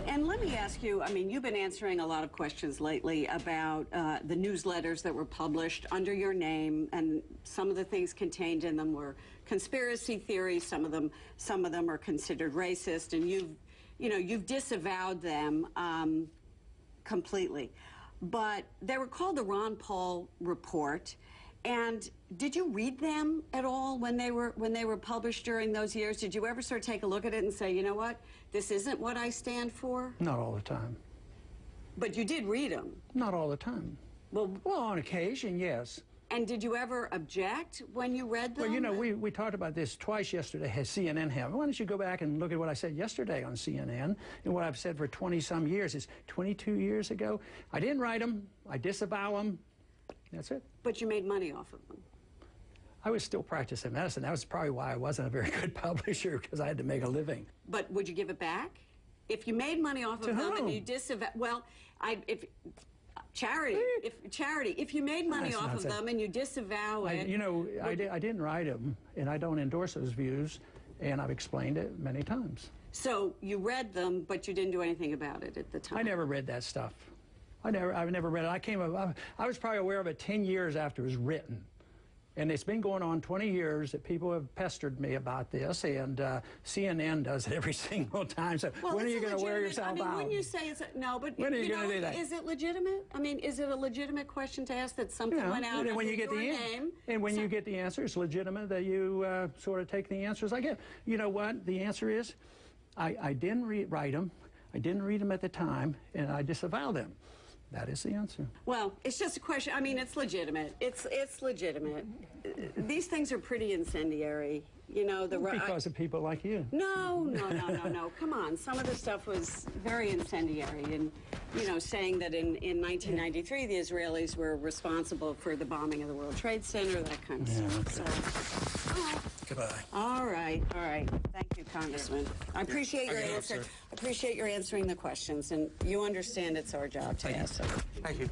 And let me ask you, I mean, you've been answering a lot of questions lately about the newsletters that were published under your name, and some of the things contained in them were conspiracy theories. Some of them are considered racist, and you've disavowed them completely. But they were called the Ron Paul Report. And did you read them at all when they were published during those years? Did you ever sort of take a look at it and say, you know what, this isn't what I stand for? Not all the time. But you did read them? Not all the time. Well, on occasion, yes. And did you ever object when you read them? Well, you know, we talked about this twice yesterday at CNN. Why don't you go back and look at what I said yesterday on CNN and what I've said for 20-some years. It's 22 years ago. I didn't write them. I disavow them. That's it. But you made money off of them. I was still practicing medicine. That was probably why I wasn't a very good publisher, because I had to make a living. But would you give it back? If you made money off of them and you disavow, well, charity, if you made money off of them and you disavow it. You know, I didn't write them, and I don't endorse those views, and I've explained it many times. So you read them, but you didn't do anything about it at the time? I never read that stuff. I've never read it. I was probably aware of it 10 years after it was written. And it's been going on 20 years that people have pestered me about this, and CNN does it every single time. So when are you going to wear yourself out? Wouldn't you say it's no, but when are you going to do that? Is it legitimate? I mean, is it a legitimate question to ask that something went out under your name? And when you get the answer, it's legitimate that you sort of take the answers I get. You know what? The answer is, I didn't write them. I didn't read them at the time, and I disavow them. That is the answer. Well, it's just a question. I mean, it's legitimate. It's legitimate. These things are pretty incendiary. You know, because of people like you. No. Come on. Some of the stuff was very incendiary, and you know, saying that in 1993 the Israelis were responsible for the bombing of the World Trade Center, that kind of stuff. Okay. So, goodbye. All right. Thank you, Congressman. I appreciate your answer. I appreciate your answering the questions, and you understand it's our job to ask them. Thank you.